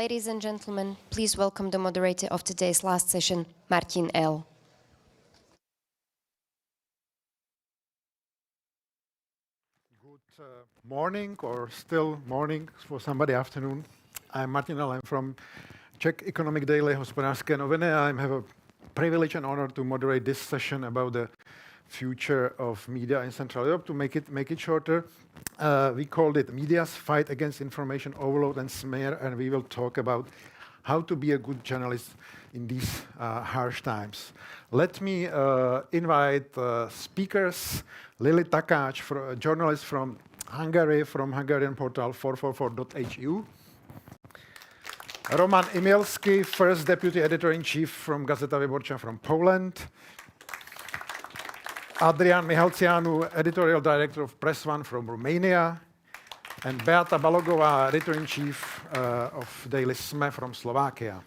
Ladies and gentlemen, please welcome the moderator of today's last session, Martin L. Good morning, or still morning for somebody, afternoon. I'm Martin L. I'm from Czech economic daily Hospodářské noviny. I have a privilege and honor to moderate this session about the future of media in Central Europe. To make it shorter, we called it Media's Fight Against Information Overload and Smear, and we will talk about how to be a good journalist in these harsh times. Let me invite speakers. Lili, Takács, a journalist from Hungary, from Hungarian portal 444.hu. Roman Imielski, first deputy editor-in-chief from Gazeta Wyborcza from Poland. Adrian Mihălțianu, editorial director of PressOne from Romania. And Beata, Balogová, editor-in-chief of Daily SME from Slovakia.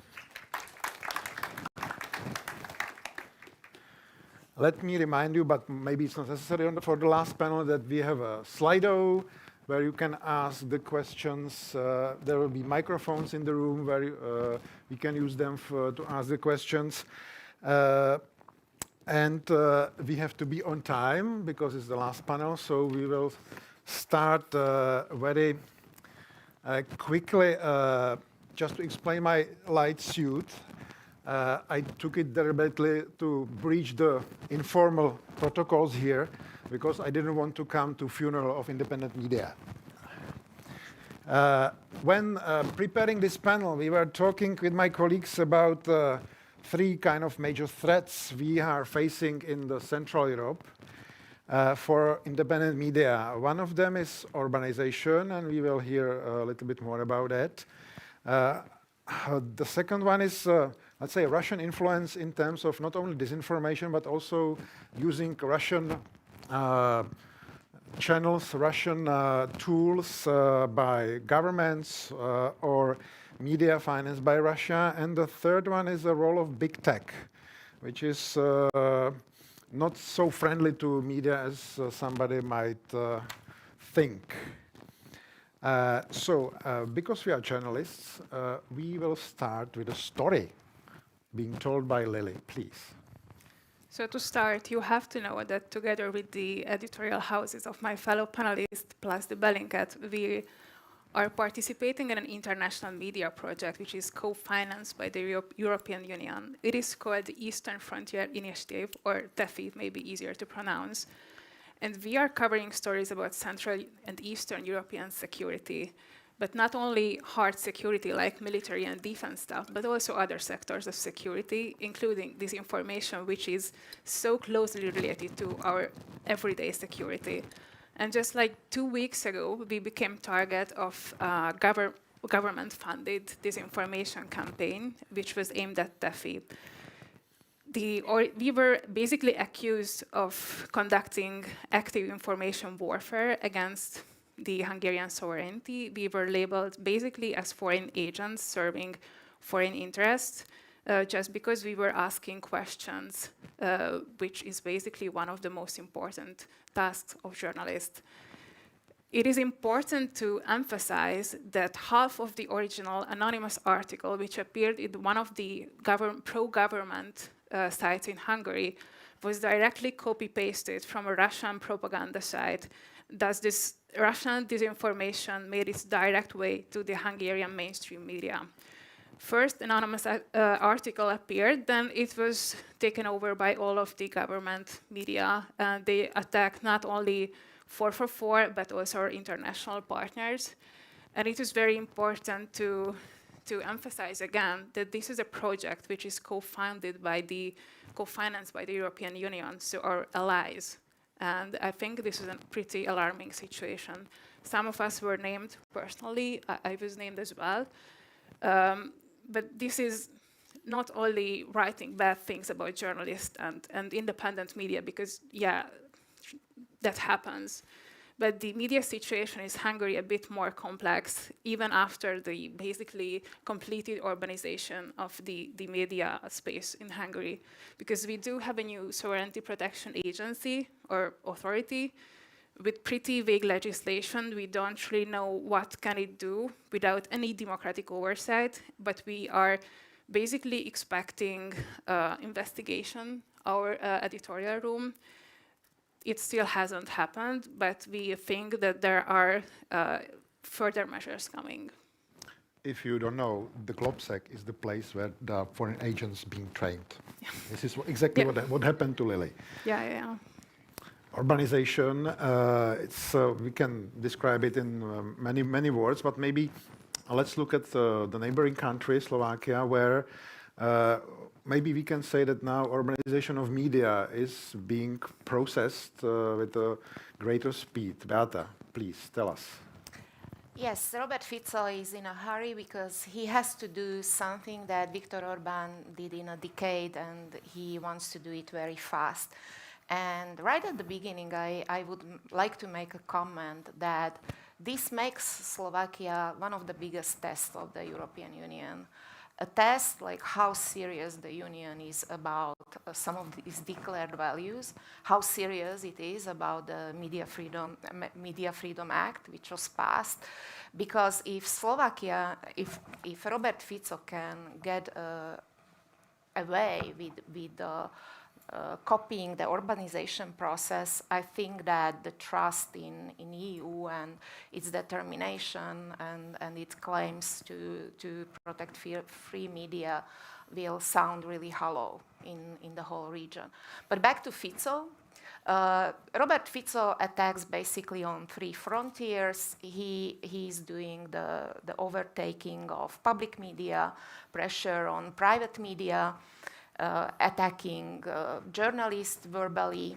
Let me remind you, but maybe it's not necessary for the last panel, that we have a Slido where you can ask the questions. There will be microphones in the room where we can use them to ask the questions. And we have to be on time because it's the last panel, so we will start very quickly. Just to explain my light suit, I took it deliberately to breach the informal protocols here because I didn't want to come to funeral of independent media. When preparing this panel, we were talking with my colleagues about three kind of major threats we are facing in the Central Europe for independent media. One of them is urbanization, and we will hear a little bit more about that. The second one is, let's say, Russian influence in terms of not only disinformation, but also using Russian channels, Russian tools by governments or media financed by Russia. And the third one is the role of big tech, which is not so friendly to media as somebody might think. Because we are journalists, we will start with a story being told by Lili, please. So to start, you have to know that together with the editorial houses of my fellow panelists, plus the Bellingcat, we are participating in an international media project which is co-financed by the European Union. It is called the Eastern Frontier Initiative, or TEFI, maybe easier to pronounce. And we are covering stories about Central and Eastern European security, but not only hard security like military and defense stuff, but also other sectors of security, including disinformation, which is so closely related to our everyday security. And just like 2 weeks ago, we became target of a government-funded disinformation campaign, which was aimed at TEFI. We were basically accused of conducting active information warfare against the Hungarian sovereignty. We were labeled basically as foreign agents serving foreign interests, just because we were asking questions, which is basically one of the most important tasks of journalists. It is important to emphasize that half of the original anonymous article, which appeared in one of the pro-government sites in Hungary, was directly copy-pasted from a Russian propaganda site. Thus, this Russian disinformation made its direct way to the Hungarian mainstream media. First, anonymous article appeared, then it was taken over by all of the government media. They attacked not only 444, but also our international partners. And it is very important to emphasize again that this is a project which is co-financed by the European Union, so our allies. And I think this is a pretty alarming situation. Some of us were named personally. I was named as well. But this is not only writing bad things about journalists and independent media, because, yeah, that happens. But the media situation in Hungary a bit more complex, even after the basically completed urbanization of the media space in Hungary. Because we do have a new sovereignty protection agency or authority, with pretty vague legislation, we don't really know what can it do without any democratic oversight, but we are basically expecting investigation, our editorial room. It still hasn't happened, but we think that there are further measures coming. If you don't know, the Globsec is the place where the foreign agents being trained. Yeah. This is exactly what happened to Lili. Yeah. Urbanization, we can describe it in many words, but maybe let's look at the neighboring country, Slovakia, where maybe we can say that now urbanization of media is being processed with a greater speed. Beata, please tell us. Yes, Robert Fico is in a hurry because he has to do something that Viktor Orbán did in a decade, and he wants to do it very fast. And right at the beginning, I would like to make a comment that this makes Slovakia one of the biggest tests of the European Union. A test like how serious the Union is about some of these declared values, how serious it is about the Media Freedom Act, which was passed. Because if Slovakia, if Robert Fico can get away with copying the urbanization process, I think that the trust in EU and its determination and its claims to protect free media will sound really hollow in the whole region. But back to Fico. Robert Fico attacks basically on three frontiers. He's doing the overtaking of public media, pressure on private media, attacking journalists verbally,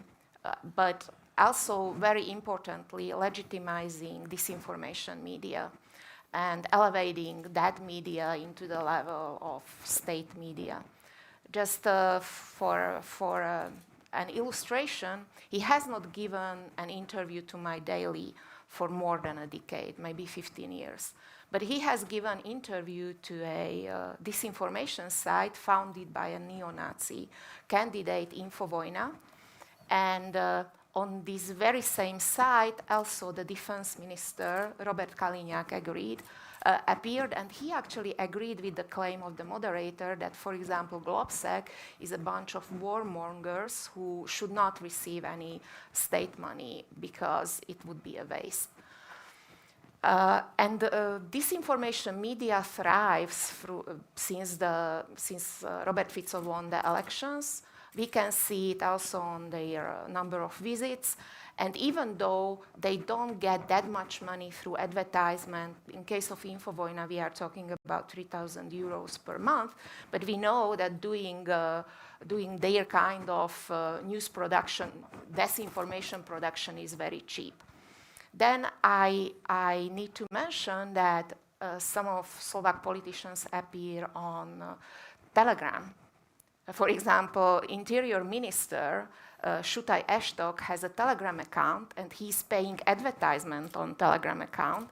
but also, very importantly, legitimizing disinformation media and elevating that media into the level of state media. Just for an illustration, he has not given an interview to My Daily for more than a decade, maybe 15 years. But he has given interview to a disinformation site founded by a neo-Nazi candidate, Infovojna. And on this very same site, also the defense minister, Robert Kaliňák, appeared, and he actually agreed with the claim of the moderator that, for example, Globsec is a bunch of warmongers who should not receive any state money because it would be a waste. And disinformation media thrives since Robert Fico won the elections. We can see it also on their number of visits. And even though they don't get that much money through advertisement, in case of Infovojna, we are talking about 3,000 euros per month, but we know that doing their kind of news production, disinformation production is very cheap. Then I need to mention that some of Slovak politicians appear on Telegram. For example, Interior Minister Šutaj Eštok has a Telegram account, and he's paying advertisement on Telegram account,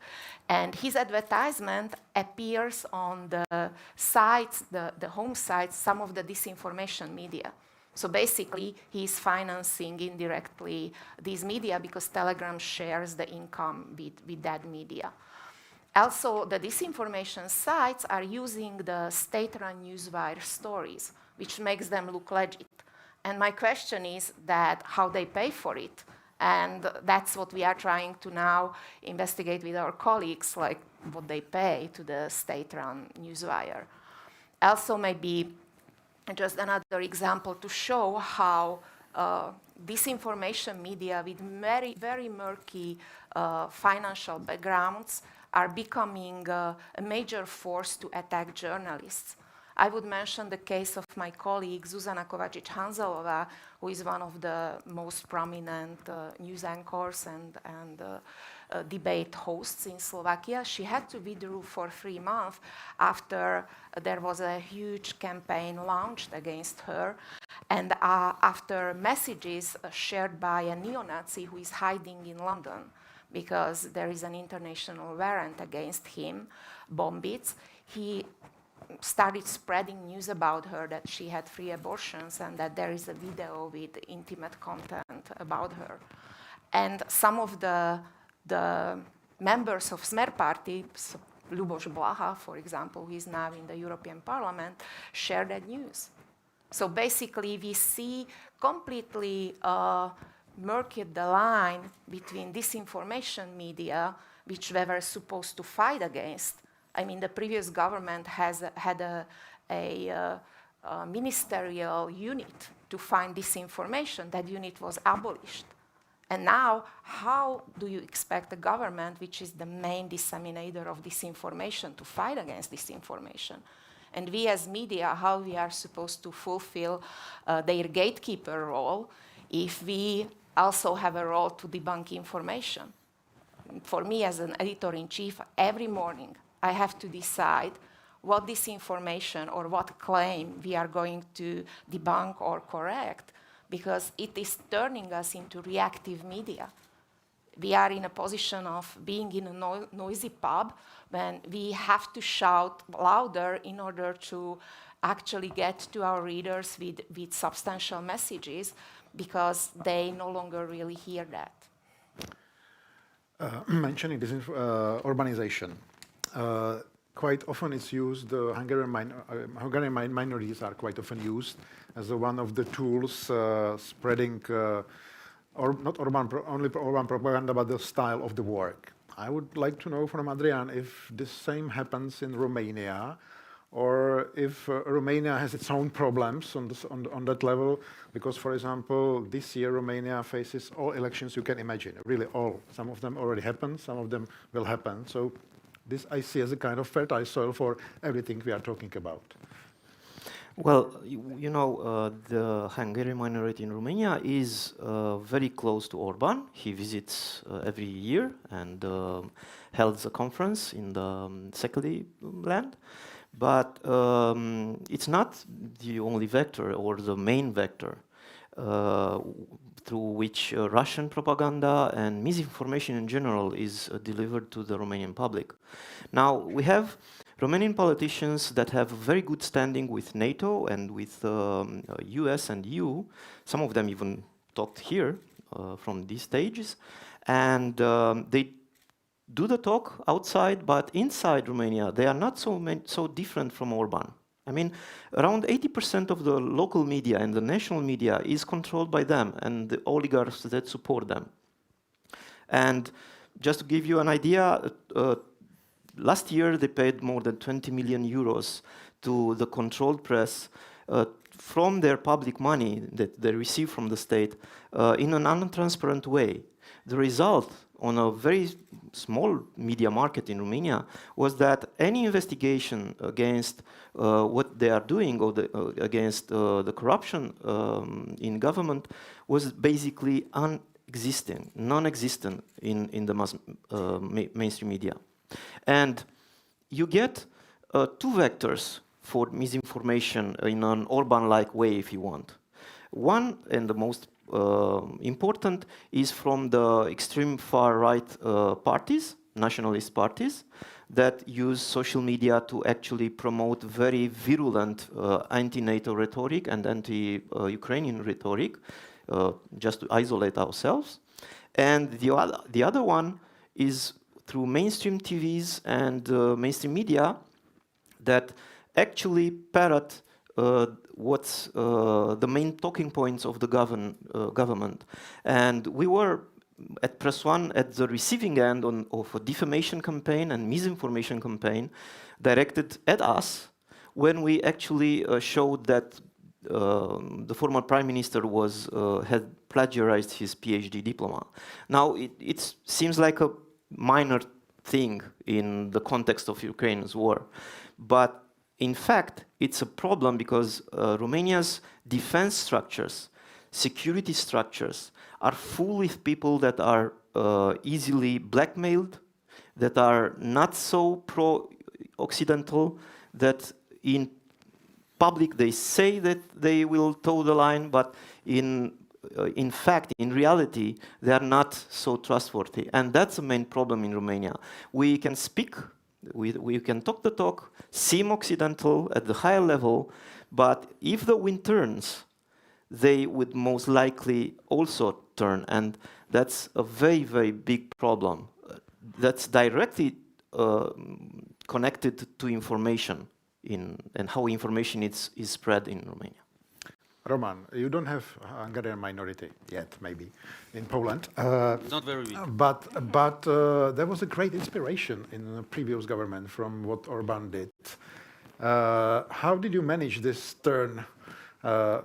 and his advertisement appears on the sites, the home sites, some of the disinformation media. So basically, he's financing indirectly these media because Telegram shares the income with that media. Also, the disinformation sites are using the state-run newswire stories, which makes them look legit. And my question is that how they pay for it. And that's what we are trying to now investigate with our colleagues, like what they pay to the state-run newswire. Also, maybe just another example to show how disinformation media with very, very murky financial backgrounds are becoming a major force to attack journalists. I would mention the case of my colleague Zuzana Kovačić-Hanzelová, who is one of the most prominent news anchors and debate hosts in Slovakia. She had to withdraw for 3 months after there was a huge campaign launched against her, and after messages shared by a neo-Nazi who is hiding in London because there is an international warrant against him, Bombitz. He started spreading news about her that she had 3 abortions and that there is a video with intimate content about her. And some of the members of Smer party, Luboš Blaha, for example, who is now in the European Parliament, share that news. So basically, we see completely murkied the line between disinformation media, which we were supposed to fight against. I mean, the previous government had a ministerial unit to find disinformation. That unit was abolished. And now, how do you expect the government, which is the main disseminator of disinformation, to fight against disinformation? And we as media, how we are supposed to fulfill their gatekeeper role if we also have a role to debunk information? For me as an editor-in-chief, every morning I have to decide what disinformation or what claim we are going to debunk or correct, because it is turning us into reactive media. We are in a position of being in a noisy pub when we have to shout louder in order to actually get to our readers with substantial messages, because they no longer really hear that. Mentioning this urbanization, quite often it's used, Hungarian minorities are quite often used as one of the tools spreading, or not only urban propaganda, but the style of the work. I would like to know from Adrian if this same happens in Romania, or if Romania has its own problems on that level, because, for example, this year Romania faces all elections you can imagine, really all. Some of them already happened, some of them will happen. So this I see as a kind of fertile soil for everything we are talking about. Well, you know, the Hungarian minority in Romania is very close to Orban. He visits every year and held a conference in the Szekely land. But it's not the only vector or the main vector through which Russian propaganda and misinformation in general is delivered to the Romanian public. Now, we have Romanian politicians that have a very good standing with NATO and with US and EU. Some of them even talked here from these stages. And they do the talk outside, but inside Romania, they are not so different from Orban. I mean, around 80% of the local media and the national media is controlled by them and the oligarchs that support them. And just to give you an idea, last year they paid more than 20 million euros to the controlled press from their public money that they receive from the state in an untransparent way. The result on a very small media market in Romania was that any investigation against what they are doing or against the corruption in government was basically non-existent in the mainstream media. And you get two vectors for misinformation in an Orban-like way, if you want. One, and the most important, is from the extreme far-right parties, nationalist parties, that use social media to actually promote very virulent anti-NATO rhetoric and anti-Ukrainian rhetoric, just to isolate ourselves. And the other one is through mainstream TVs and mainstream media that actually parrot what's the main talking points of the government. And we were at PressOne at the receiving end of a defamation campaign and misinformation campaign directed at us when we actually showed that the former prime minister had plagiarized his PhD diploma. Now, it seems like a minor thing in the context of Ukraine's war, but in fact, it's a problem because Romania's defense structures, security structures, are full with people that are easily blackmailed, that are not so pro-Occidental, that in public they say that they will toe the line, but in fact, in reality, they are not so trustworthy. And that's the main problem in Romania. We can speak, we can talk the talk, seem Occidental at the higher level, but if the wind turns, they would most likely also turn, and that's a very, very big problem. That's directly connected to information and how information is spread in Romania. Roman, you don't have Hungarian minority yet, maybe, in Poland. Not very big. But there was a great inspiration in the previous government from what Orbán did. How did you manage this turn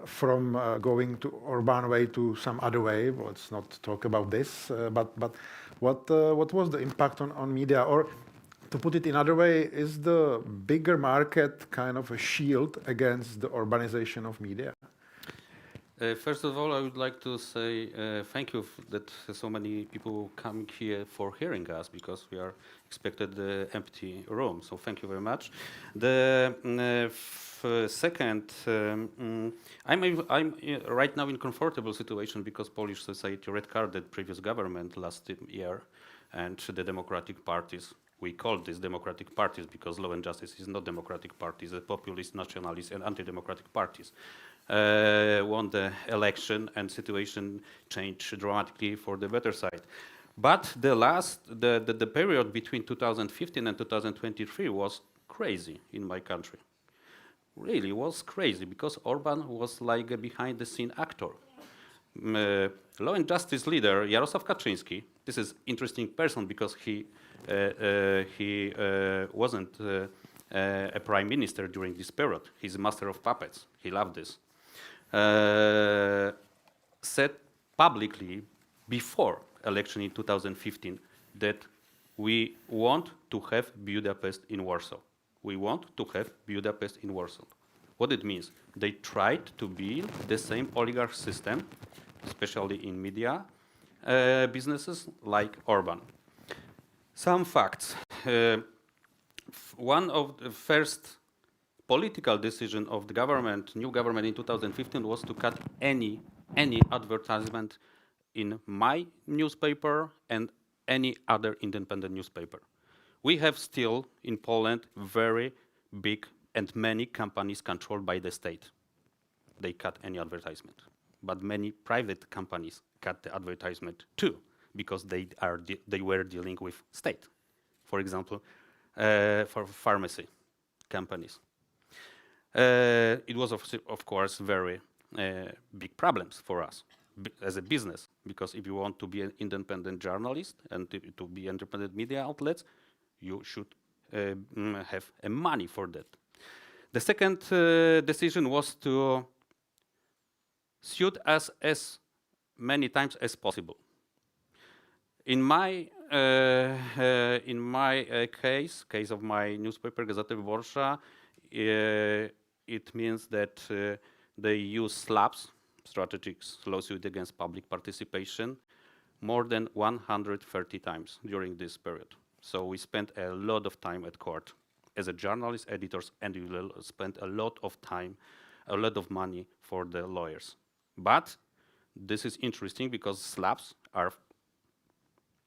from going to Orbán way to some other way? Let's not talk about this. But what was the impact on media? Or to put it in another way, is the bigger market kind of a shield against the urbanization of media? First of all, I would like to say thank you that so many people come here for hearing us, because we are expected the empty room. So thank you very much. The second, I'm right now in comfortable situation because Polish society red-carded previous government last year, and the democratic parties. We call this democratic parties because Law and Justice is not democratic parties, the populist, nationalist, and anti-democratic parties. Won the election, and situation changed dramatically for the better side. But the period between 2015 and 2023 was crazy in my country. Really was crazy, because Orbán was like a behind-the-scene actor. Law and Justice leader Jarosław Kaczyński, this is interesting person because he wasn't a prime minister during this period. He's a master of puppets. He loved this. Said publicly before election in 2015 that we want to have Budapest in Warsaw. We want to have Budapest in Warsaw. What it means? They tried to build the same oligarch system, especially in media businesses like Orbán. Some facts. One of the first political decision of the government, new government in 2015, was to cut any advertisement in my newspaper and any other independent newspaper. We have still in Poland very big and many companies controlled by the state. They cut any advertisement, but many private companies cut the advertisement too, because they were dealing with state. For example, for pharmacy companies. It was of course very big problems for us as a business, because if you want to be an independent journalist and to be independent media outlets, you should have money for that. The second decision was to suit us as many times as possible. In my case of my newspaper Gazeta Wyborcza, it means that they use SLAPS, strategic lawsuit against public participation, more than 130 times during this period. So we spent a lot of time at court as a journalist, editors, and we spent a lot of time, a lot of money for the lawyers. But this is interesting because SLAPS are,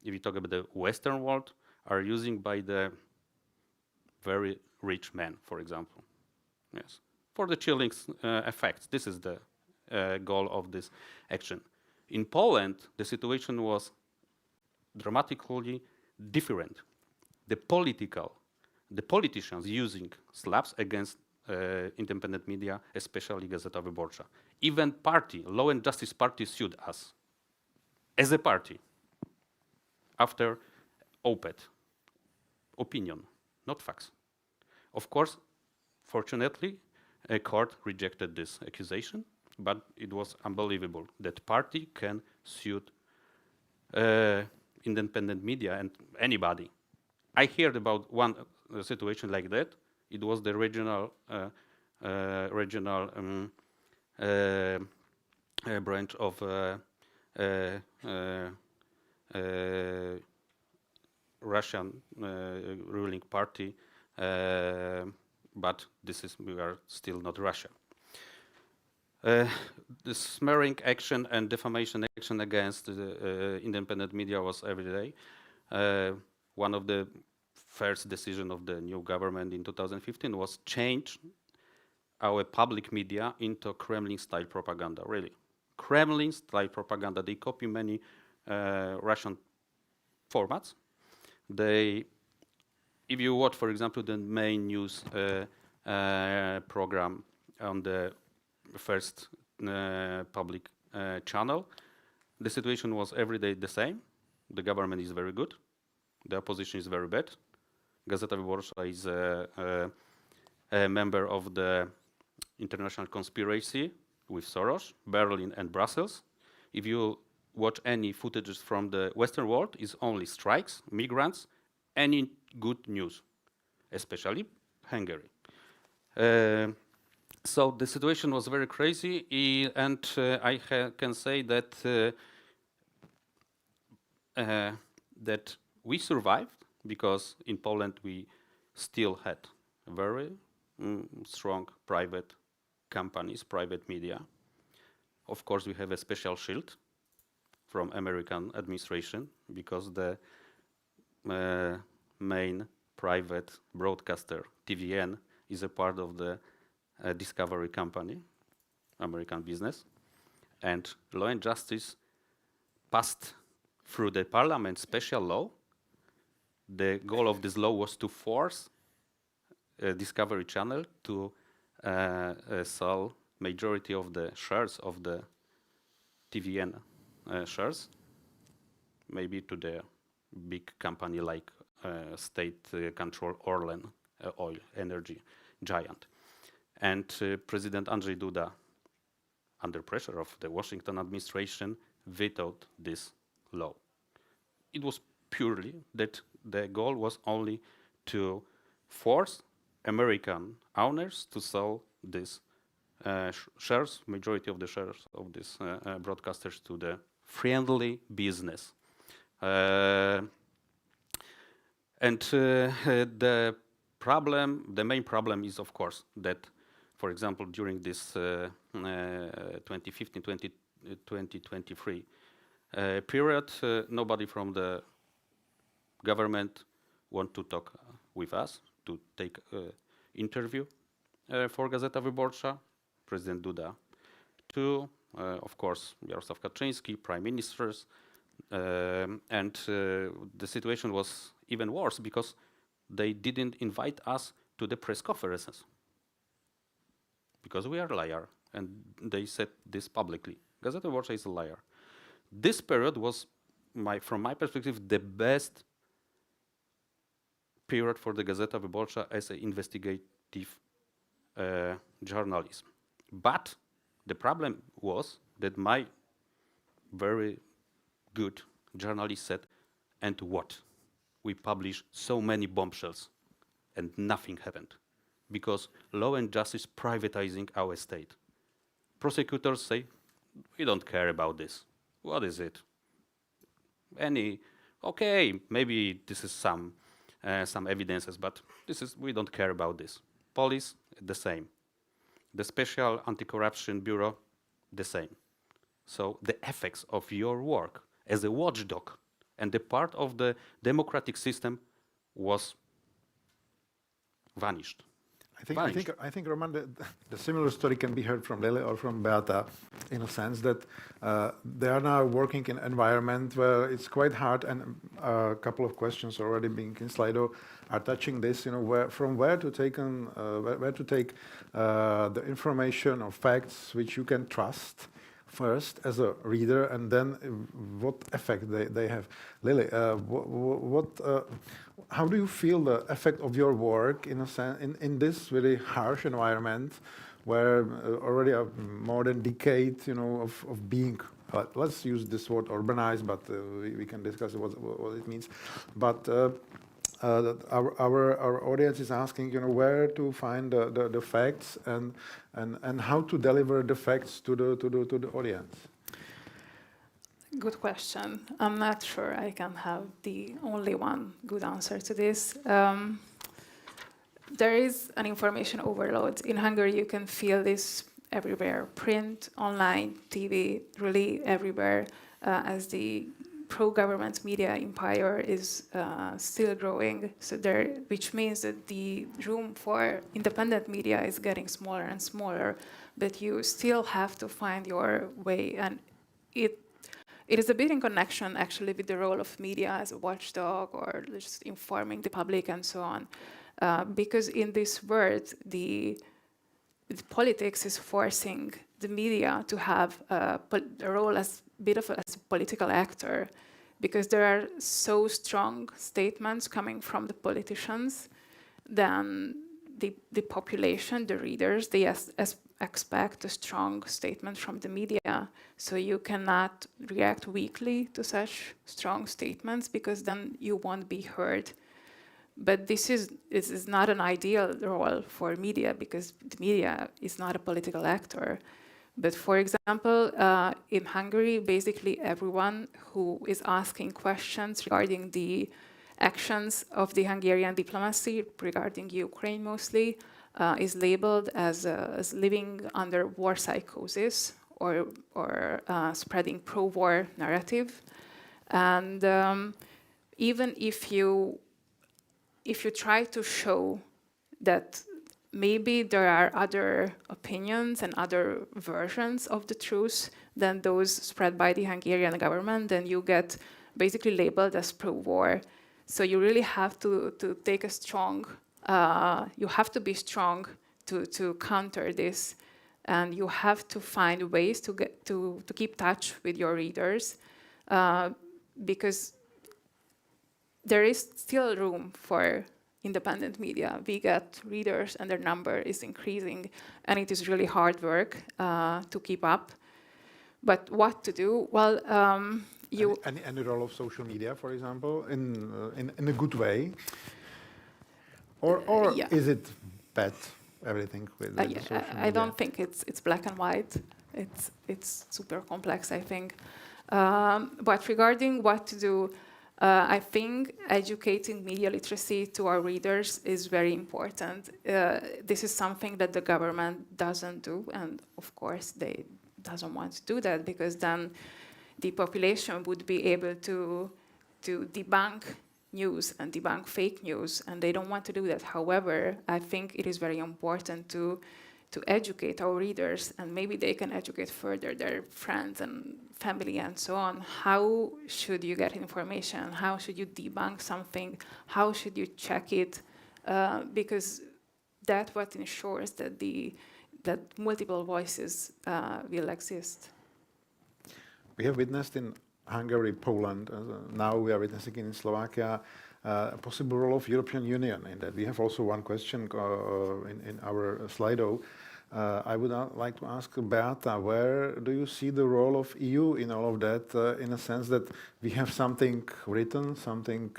if you talk about the Western world, are using by the very rich men, for example. Yes, for the chilling effects. This is the goal of this action. In Poland, the situation was dramatically different. The politicians using SLAPS against independent media, especially Gazeta Wyborcza. Even party, Law and Justice Party, sued us as a party after OPET, opinion, not facts. Of course, fortunately, a court rejected this accusation, but it was unbelievable that party can sue independent media and anybody. I heard about one situation like that. It was the regional branch of Russian ruling party, but we are still not Russia. The smearing action and defamation action against independent media was every day. One of the first decision of the new government in 2015 was change our public media into Kremlin-style propaganda, really. Kremlin-style propaganda. They copy many Russian formats. If you watch, for example, the main news program on the first public channel, the situation was every day the same. The government is very good. The opposition is very bad. Gazeta Wyborcza is a member of the international conspiracy with Soros, Berlin and Brussels. If you watch any footages from the Western world, it's only strikes, migrants, any good news, especially Hungary. So the situation was very crazy, and I can say that that we survived because in Poland we still had very strong private companies, private media. Of course, we have a special shield from American administration because the main private broadcaster, TVN, is a part of the Discovery company, American business. And Law and Justice passed through the parliament special law. The goal of this law was to force Discovery Channel to sell majority of the shares of the TVN shares, maybe to the big company like state-controlled Orlen oil energy giant. And President Andrzej Duda, under pressure of the Washington administration, vetoed this law. It was purely that the goal was only to force American owners to sell these shares, majority of the shares of these broadcasters, to the friendly business. The main problem is, of course, that, for example, during this 2015-2023 period, nobody from the government want to talk with us, to take interview for Gazeta Wyborcza. President Duda too, of course, Jarosław Kaczyński, prime ministers, and the situation was even worse because they didn't invite us to the press conferences because we are a liar, and they said this publicly. Gazeta Wyborcza is a liar. This period was, from my perspective, the best period for the Gazeta Wyborcza as an investigative journalism. But the problem was that my very good journalist said, and what? We published so many bombshells and nothing happened because Law and Justice privatizing our state. Prosecutors say, we don't care about this. What is it? Okay, maybe this is some evidences, but we don't care about this. Police, the same. The Special Anti-Corruption Bureau, the same. So the effects of your work as a watchdog and the part of the democratic system was vanished. I think, Roman, the similar story can be heard from Lili or from Beata, in a sense that they are now working in an environment where it's quite hard, and a couple of questions already being in Slido are touching this. Where to take the information or facts which you can trust first as a reader, and then what effect they have. Lili, how do you feel the effect of your work in a sense in this really harsh environment where already more than a decade, of being, let's use this word urbanized, but we can discuss what it means. But our audience is asking, where to find the facts and how to deliver the facts to the audience. Good question. I'm not sure I can have the only one good answer to this. There is an information overload. In Hungary, you can feel this everywhere. Print, online, TV, really everywhere, as the pro-government media empire is still growing, which means that the room for independent media is getting smaller and smaller, but you still have to find your way. And it is a bit in connection, actually, with the role of media as a watchdog or just informing the public and so on. Because in this world, the politics is forcing the media to have a role as a bit of a political actor, because there are so strong statements coming from the politicians, then the population, the readers, they expect a strong statement from the media. So you cannot react weakly to such strong statements, because then you won't be heard. But this is not an ideal role for media, because the media is not a political actor. But for example, in Hungary, basically everyone who is asking questions regarding the actions of the Hungarian diplomacy regarding Ukraine mostly is labeled as living under war psychosis or spreading pro-war narrative. And even if you try to show that maybe there are other opinions and other versions of the truth than those spread by the Hungarian government, then you get basically labeled as pro-war. So you really have to take a strong, you have to be strong to counter this, and you have to find ways to keep touch with your readers, because there is still room for independent media. We get readers and their number is increasing, and it is really hard work to keep up. But what to do? Well, any role of social media, for example, in a good way, or yeah. is it bad? Everything with social media? I don't think it's black and white. It's super complex, I think. But regarding what to do, I think educating media literacy to our readers is very important. This is something that the government doesn't do, and of course they doesn't want to do that, because then the population would be able to debunk news and debunk fake news, and they don't want to do that. However, I think it is very important to educate our readers, and maybe they can educate further their friends and family and so on. How should you get information? How should you debunk something? How should you check it? Because that's what ensures that multiple voices will exist. We have witnessed in Hungary, Poland, now we are witnessing in Slovakia, a possible role of European Union in that. We have also one question in our Slido. I would like to ask Beata, where do you see the role of EU in all of that, in a sense that we have something written, something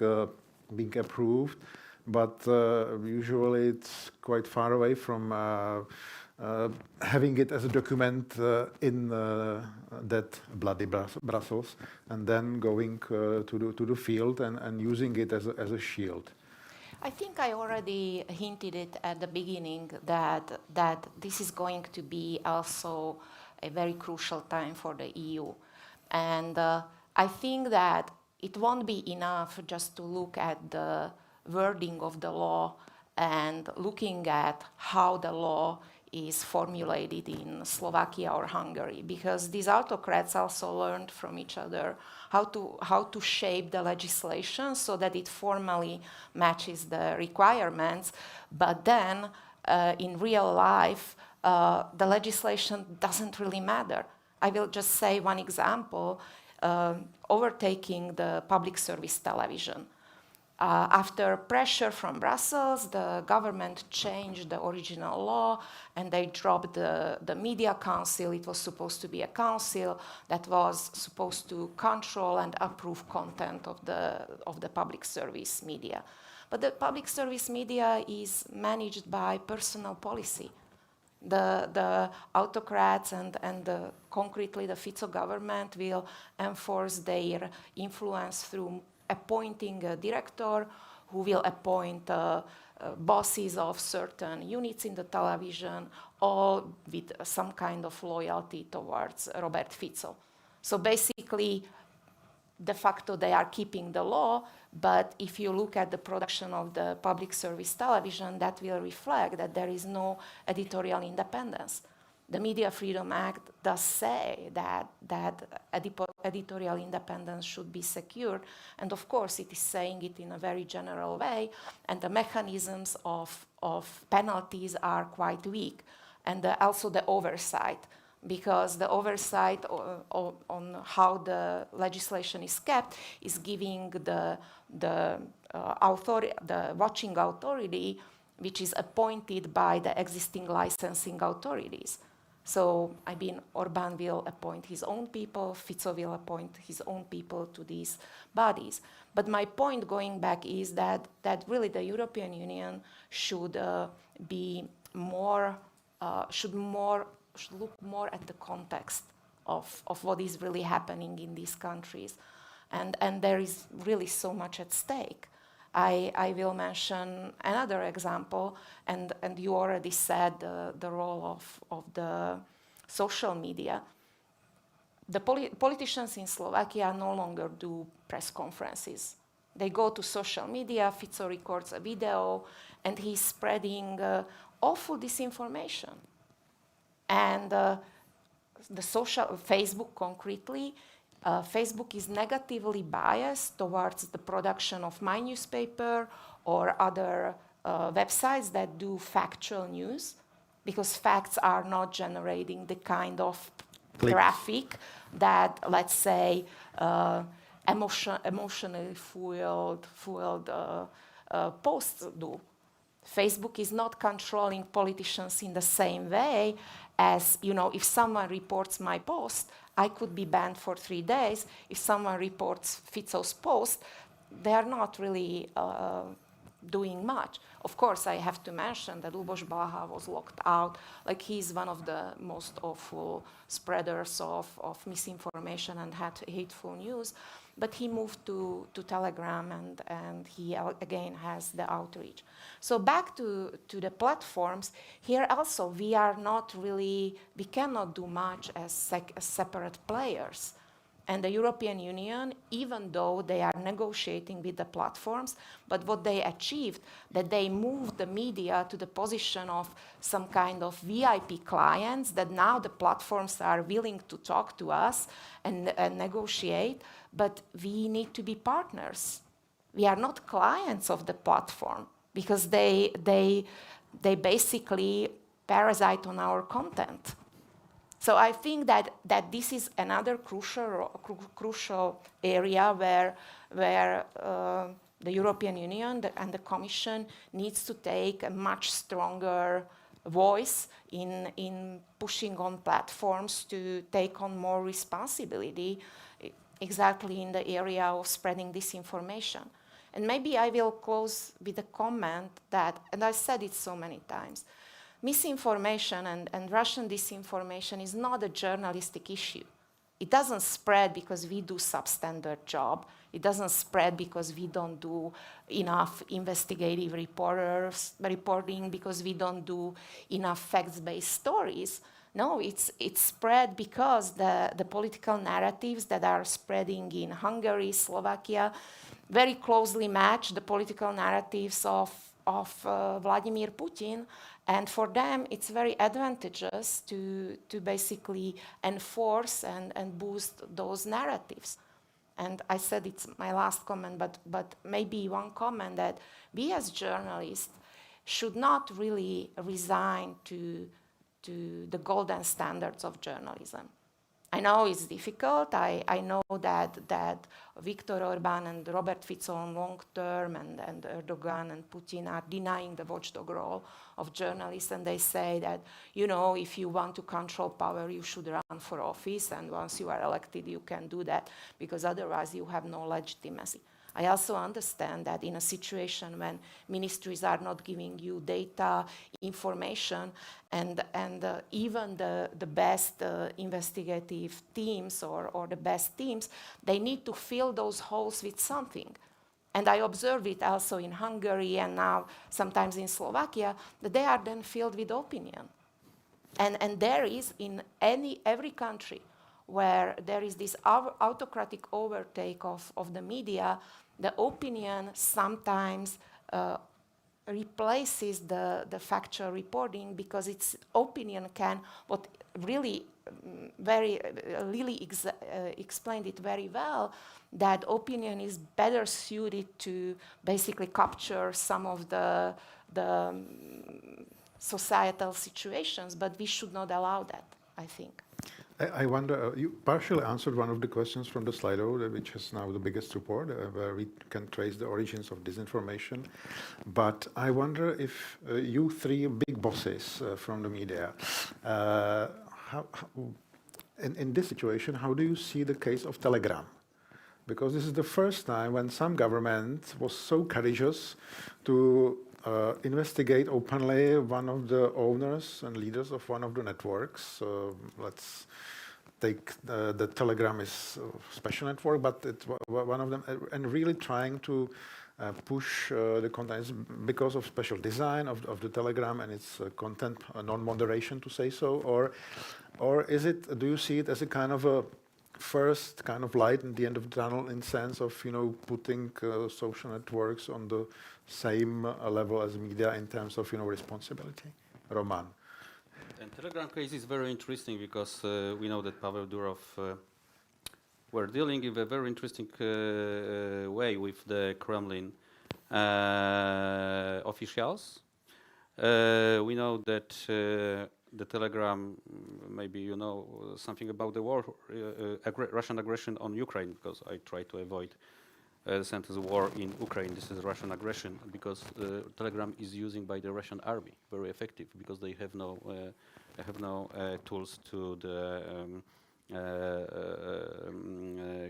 being approved, but usually it's quite far away from having it as a document in that bloody Brussels, and then going to the field and using it as a shield. I think I already hinted it at the beginning that this is going to be also a very crucial time for the EU. And I think that it won't be enough just to look at the wording of the law and looking at how the law is formulated in Slovakia or Hungary, because these autocrats also learned from each other how to shape the legislation so that it formally matches the requirements. But then in real life, the legislation doesn't really matter. I will just say one example, overtaking the public service television. After pressure from Brussels, the government changed the original law and they dropped the media council. It was supposed to be a council that was supposed to control and approve content of the public service media. But the public service media is managed by personal policy. The autocrats and concretely the Fico government will enforce their influence through appointing a director who will appoint bosses of certain units in the television, all with some kind of loyalty towards Robert Fico. So basically, de facto they are keeping the law, but if you look at the production of the public service television, that will reflect that there is no editorial independence. The Media Freedom Act does say that editorial independence should be secured, and of course it is saying it in a very general way, and the mechanisms of penalties are quite weak, and also the oversight, because the oversight on how the legislation is kept is giving the watching authority, which is appointed by the existing licensing authorities. So, I mean, Orbán will appoint his own people, Fico will appoint his own people to these bodies. But my point going back is that really the European Union should should look more at the context of what is really happening in these countries. And there is really so much at stake. I will mention another example, and you already said the role of the social media. The politicians in Slovakia no longer do press conferences. They go to social media, Fico records a video, and he's spreading awful disinformation. And Facebook concretely, Facebook is negatively biased towards the production of my newspaper or other websites that do factual news, because facts are not generating the kind of traffic that, let's say, emotionally fueled posts do. Facebook is not controlling politicians in the same way as, if someone reports my post, I could be banned for 3 days. If someone reports Fico's post, they are not really doing much. Of course, I have to mention that Balogová was locked out. Like, he's one of the most awful spreaders of misinformation and hateful news. But he moved to Telegram, and he again has the outreach. So back to the platforms, here also we cannot do much as separate players. And the European Union, even though they are negotiating with the platforms, but what they achieved, that they moved the media to the position of some kind of VIP clients, that now the platforms are willing to talk to us and negotiate, but we need to be partners. We are not clients of the platform, because they basically parasite on our content. So I think that this is another crucial area where the European Union and the Commission needs to take a much stronger voice in pushing on platforms to take on more responsibility, exactly in the area of spreading disinformation. And maybe I will close with a comment that, and I said it so many times, misinformation and Russian disinformation is not a journalistic issue. It doesn't spread because we do substandard job. It doesn't spread because we don't do enough investigative reporting, because we don't do enough facts-based stories. No, it's spread because the political narratives that are spreading in Hungary, Slovakia, very closely match the political narratives of Vladimir Putin. And for them, it's very advantageous to basically enforce and boost those narratives. And I said it's my last comment, but maybe one comment, that we as journalists should not really resign to the golden standards of journalism. I know it's difficult. I know that Viktor Orbán and Robert Fico on long term and Erdogan and Putin are denying the watchdog role of journalists, and they say that, if you want to control power, you should run for office, and once you are elected, you can do that, because otherwise you have no legitimacy. I also understand that in a situation when ministries are not giving you data, information, and even the best investigative teams or the best teams, they need to fill those holes with something. And I observe it also in Hungary and now sometimes in Slovakia, that they are then filled with opinion. And there is in every country where there is this autocratic overtake of the media, the opinion sometimes replaces the factual reporting, because its opinion can, what really Lili explained it very well, that opinion is better suited to basically capture some of the societal situations, but we should not allow that, I think. I wonder, you partially answered one of the questions from the Slido, which is now the biggest report, where we can trace the origins of disinformation. But I wonder if you three big bosses from the media, in this situation, how do you see the case of Telegram? Because this is the first time when some government was so courageous to investigate openly one of the owners and leaders of one of the networks. Let's take the Telegram is a special network, but it's one of them, and really trying to push the contents because of special design of the Telegram and its content non-moderation, to say so, or is it? Do you see it as a kind of a first kind of light in the end of the tunnel, in sense of putting social networks on the same level as media in terms of responsibility? Roman. And Telegram case is very interesting because we know that Pavel Durov were dealing in a very interesting way with the Kremlin officials. We know that the Telegram, maybe you know something about the war, Russian aggression on Ukraine, because I try to avoid the sentence war in Ukraine. This is Russian aggression, because Telegram is used by the Russian army, very effective, because they have no tools to the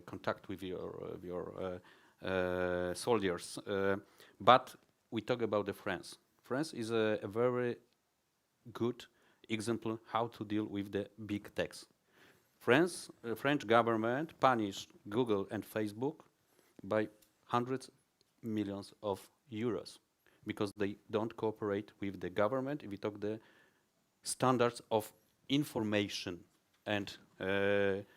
contact with your soldiers. But we talk about the France. France is a very good example how to deal with the big techs. French government punished Google and Facebook by hundreds millions of euros because they don't cooperate with the government. If we talk the standards of information and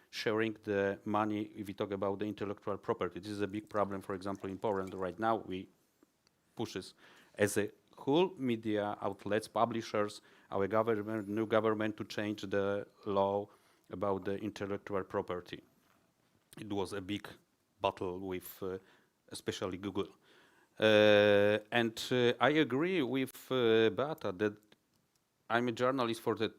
sharing the money, if we talk about the intellectual property, this is a big problem. For example, in Poland right now, we pushes as a whole media outlets, publishers, our government, new government, to change the law about the intellectual property. It was a big battle with especially Google. And I agree with Beata that I'm a journalist for the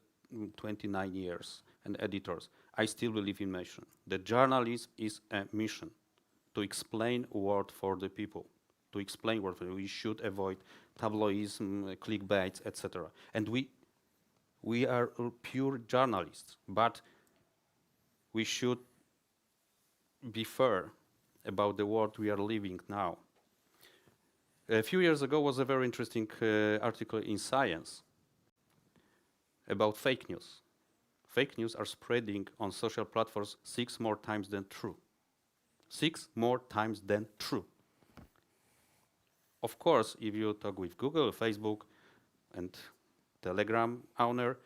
29 years and editors. I still believe in mission. The journalism is a mission to explain word for the people, to explain what we should avoid tabloidism, clickbaits, etc. And we are pure journalists, but we should be fair about the world we are living now. A few years ago was a very interesting article in Science about fake news. Fake news are spreading on social platforms 6 more times than true. 6 more times than true. Of course, if you talk with Google, Facebook, and Telegram owner,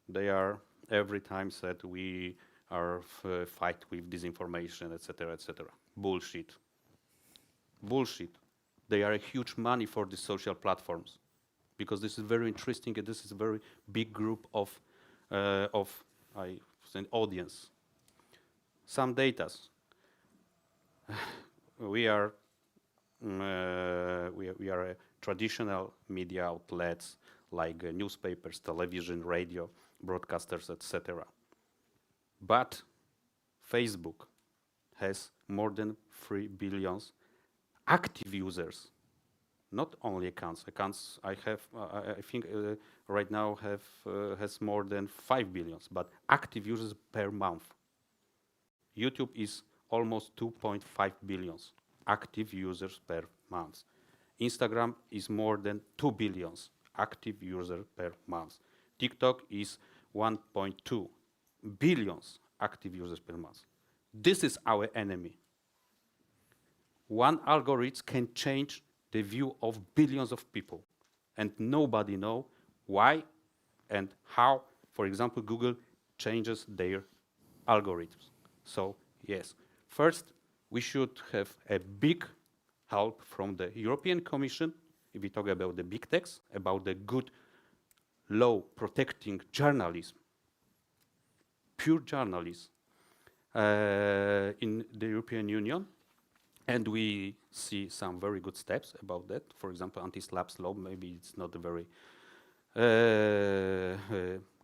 they are every time said we are fight with disinformation, etc., etc. Bullshit. Bullshit. They are a huge money for the social platforms, because this is very interesting and this is a very big group of audience. Some data. We are a traditional media outlets like newspapers, television, radio, broadcasters, etc. But Facebook has more than 3 billion active users, not only accounts. Accounts I have, I think right now has more than 5 billion, but active users per month. YouTube is almost 2.5 billion active users per month. Instagram is more than 2 billion active users per month. TikTok is 1.2 billion active users per month. This is our enemy. One algorithm can change the view of billions of people, and nobody knows why and how. For example, Google changes their algorithms. So yes, first we should have a big help from the European Commission if we talk about the big techs, about the good law protecting journalism, pure journalism in the European Union. And we see some very good steps about that. For example, anti-slaps law, maybe it's not very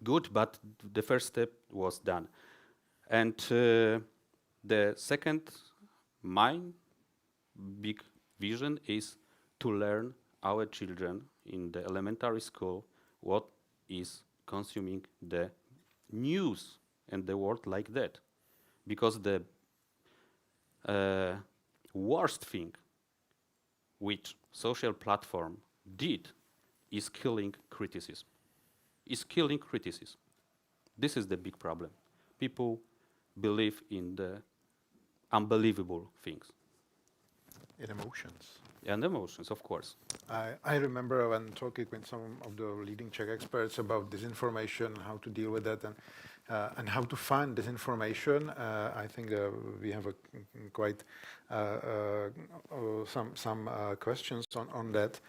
good, but the first step was done. And the second, my big vision is to learn our children in the elementary school what is consuming the news and the world like that. Because the worst thing which social platform did is killing criticism. Is killing criticism. This is the big problem. People believe in the unbelievable things. In emotions. And emotions, of course. I remember when talking with some of the leading Czech experts about disinformation, how to deal with that, and how to find disinformation. I think we have a quite some questions on that.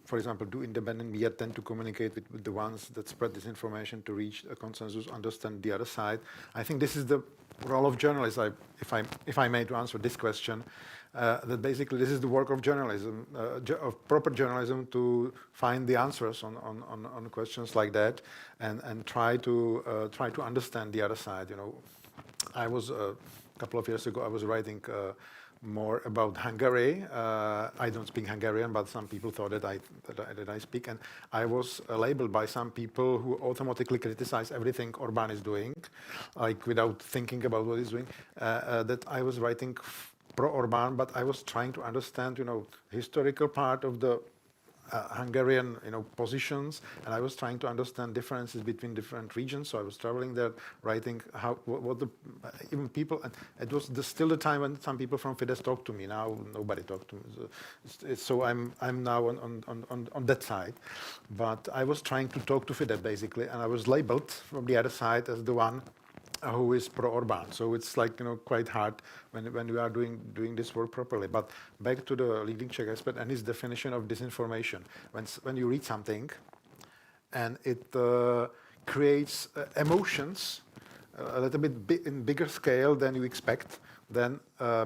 For example, do independent media tend to communicate with the ones that spread disinformation to reach a consensus, understand the other side? I think this is the role of journalists, if I may, to answer this question, that basically this is the work of journalism, of proper journalism, to find the answers on questions like that, and try to understand the other side. You know, I was a couple of years ago, I was writing more about Hungary. I don't speak Hungarian, but some people thought that I speak, and I was labeled by some people who automatically criticize everything Orbán is doing, like without thinking about what he's doing, that I was writing pro-Orbán, but I was trying to understand, you know, historical part of the Hungarian, you know, positions, and I was trying to understand differences between different regions. So I was traveling there, writing what the even people, and it was still the time when some people from Fidesz talked to me. Now nobody talked to me. So I'm now on that side, but I was trying to talk to Fidesz basically, and I was labeled from the other side as the one who is pro-Orbán. So it's like, you know, quite hard when we are doing this work properly. But back to the leading Czech expert and his definition of disinformation. When you read something and it creates emotions a little bit in bigger scale than you expect, then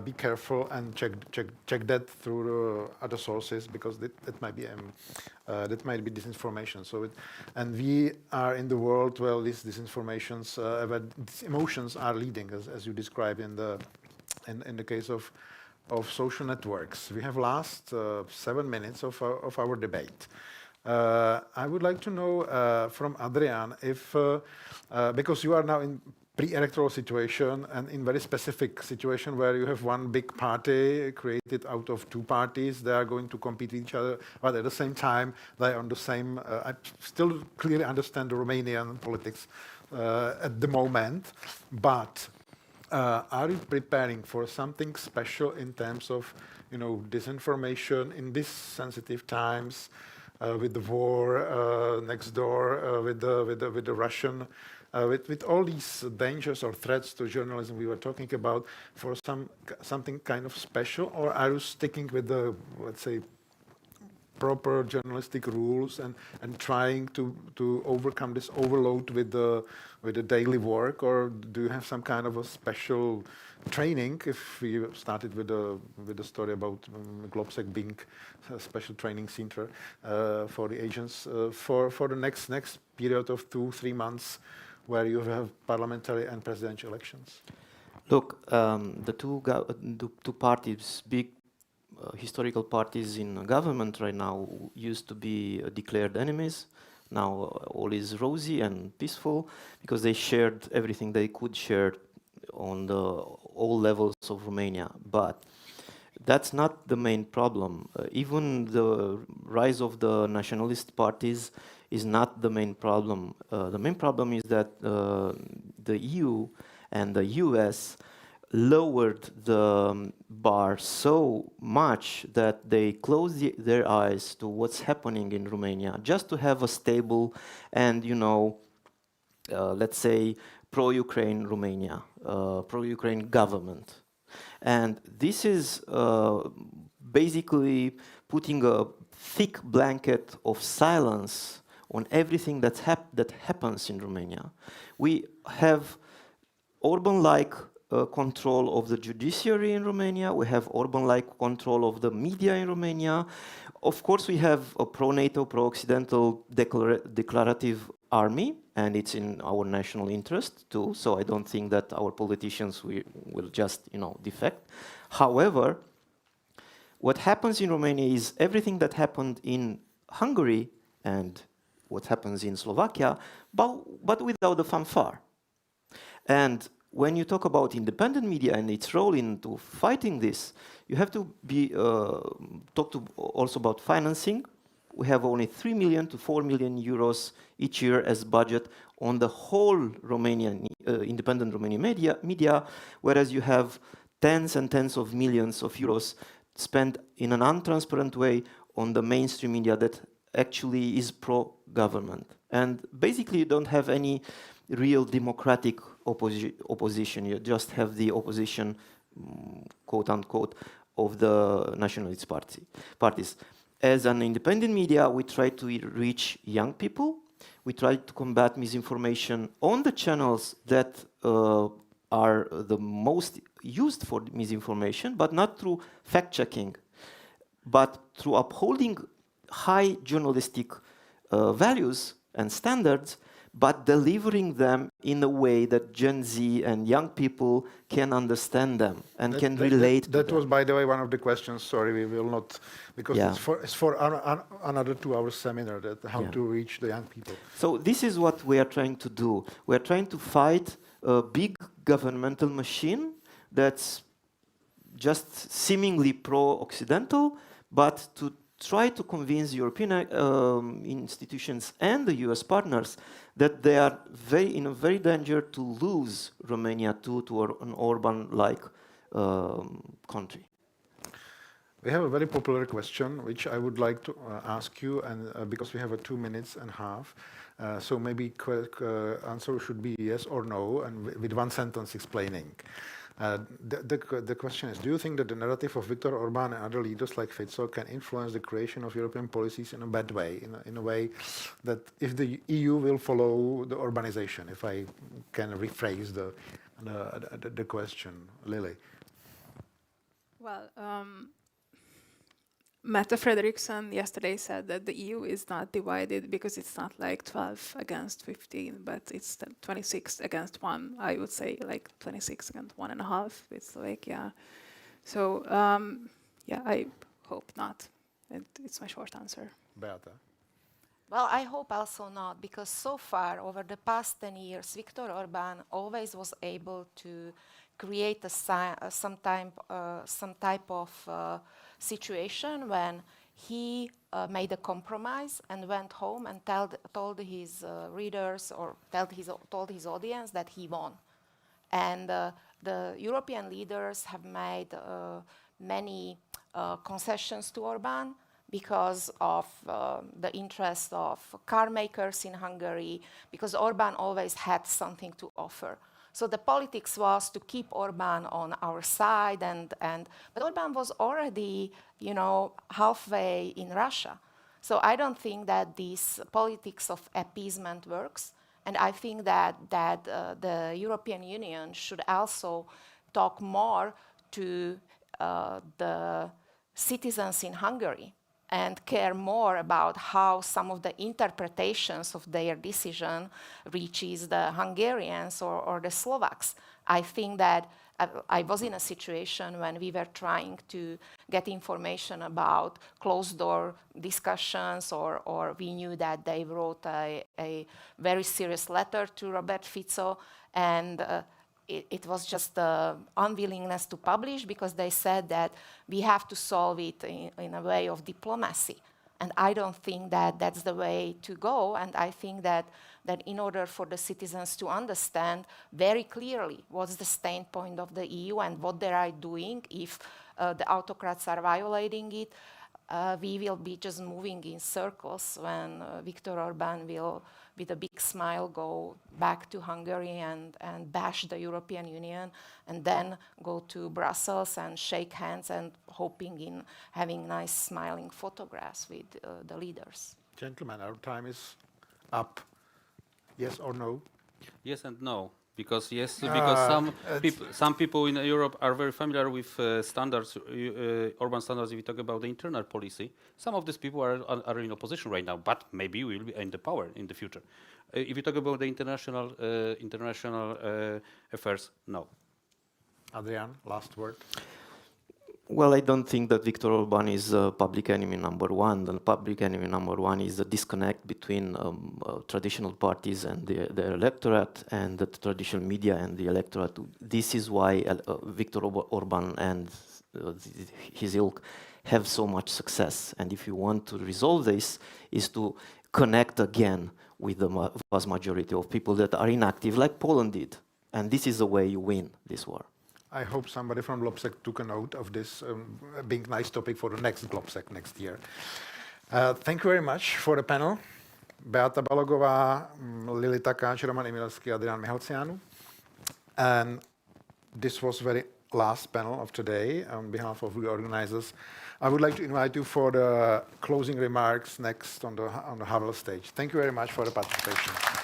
be careful and check that through other sources, because that might be disinformation. So and we are in the world where these disinformations, where these emotions are leading, as you described in the case of social networks. We have last 7 minutes of our debate. I would like to know from Adrian if, because you are now in pre-electoral situation and in very specific situation where you have one big party created out of two parties, they are going to compete with each other, but at the same time they are on the same, I still clearly understand the Romanian politics at the moment, but are you preparing for something special in terms of, you know, disinformation in these sensitive times, with the war next door, with the Russian, with all these dangers or threats to journalism we were talking about, for something kind of special, or are you sticking with the, let's say, proper journalistic rules and trying to overcome this overload with the daily work, or do you have some kind of a special training? If we started with the story about Globsec being a special training center for the agents for the next period of 2-3 months, where you have parliamentary and presidential elections. Look, the two parties, big historical parties in government right now, used to be declared enemies. Now all is rosy and peaceful because they shared everything they could share on all levels of Romania. But that's not the main problem. Even the rise of the nationalist parties is not the main problem. The main problem is that the EU and the US lowered the bar so much that they closed their eyes to what's happening in Romania, just to have a stable and, you know, let's say, pro-Ukraine Romania, pro-Ukraine government. And this is basically putting a thick blanket of silence on everything that happens in Romania. We have Orban-like control of the judiciary in Romania. We have Orban-like control of the media in Romania. Of course, we have a pro-NATO, pro-Occidental declarative army, and it's in our national interest too. So I don't think that our politicians will just, defect. However, what happens in Romania is everything that happened in Hungary and what happens in Slovakia, but without the fanfare. And when you talk about independent media and its role into fighting this, you have to talk also about financing. We have only 3 million to 4 million euros each year as budget on the whole Romanian independent Romanian media, whereas you have tens and tens of millions of euros spent in an untransparent way on the mainstream media that actually is pro-government. And basically you don't have any real democratic opposition. You just have the opposition, quote unquote, of the nationalist parties. As an independent media, we try to reach young people. We try to combat misinformation on the channels that are the most used for misinformation, but not through fact-checking, but through upholding high journalistic values and standards, but delivering them in a way that Gen Z and young people can understand them and can relate to them. That was, by the way, one of the questions. Sorry, we will not, because it's for another 2-hour seminar, that how to reach the young people. So this is what we are trying to do. We are trying to fight a big governmental machine that's just seemingly pro-Occidental, but to try to convince European institutions and the US partners that they are in a very danger to lose Romania to an Orban-like country. We have a very popular question, which I would like to ask you, and because we have 2 minutes and a half, so maybe quick answer should be yes or no, and with one sentence explaining. The question is, do you think that the narrative of Viktor Orbán and other leaders like Fico can influence the creation of European policies in a bad way, in a way that if the EU will follow the Orbanization, if I can rephrase the question, Lili? Well, Mette Frederiksen yesterday said that the EU is not divided because it's not like 12 against 15, but it's 26 against 1. I would say like 26 against 1.5. It's like, yeah. So, I hope not. And it's my short answer. Beata? Well, I hope also not, because so far, over the past 10 years, Viktor Orbán always was able to create some type of situation when he made a compromise and went home and told his readers or told his audience that he won. And the European leaders have made many concessions to Orbán because of the interest of car makers in Hungary, because Orbán always had something to offer. So the politics was to keep Orbán on our side, but Orbán was already, halfway in Russia. So I don't think that this politics of appeasement works, and I think that the European Union should also talk more to the citizens in Hungary and care more about how some of the interpretations of their decision reaches the Hungarians or the Slovaks. I think that I was in a situation when we were trying to get information about closed-door discussions, or we knew that they wrote a very serious letter to Robert Fico, and it was just unwillingness to publish because they said that we have to solve it in a way of diplomacy. And I don't think that that's the way to go. And I think that in order for the citizens to understand very clearly what's the standpoint of the EU and what they are doing if the autocrats are violating it, we will be just moving in circles when Viktor Orbán will with a big smile, go back to Hungary and bash the European Union, and then go to Brussels and shake hands and hoping in having nice smiling photographs with the leaders. Gentlemen, our time is up. Yes or no? Yes and no. Because because some people in Europe are very familiar with standards, urban standards. If we talk about the internal policy, some of these people are in opposition right now, but maybe will be in the power in the future. If you talk about the international affairs, no. Adrian, last word. Well, I don't think that Viktor Orbán is public enemy number one. The public enemy number one is the disconnect between traditional parties and the electorate, and the traditional media and the electorate. This is why Viktor Orbán and his ilk have so much success. And if you want to resolve this, is to connect again with the vast majority of people that are inactive, like Poland did. And this is the way you win this war. I hope somebody from Globsec took a note of this being a nice topic for the next Globsec next year. Thank you very much for the panel. Beata Balogová, Lili Takács, Roman Imielski, Adrian Mihălțianu. And this was the very last panel of today. On behalf of the organizers, I would like to invite you for the closing remarks next on the Havel stage. Thank you very much for the participation.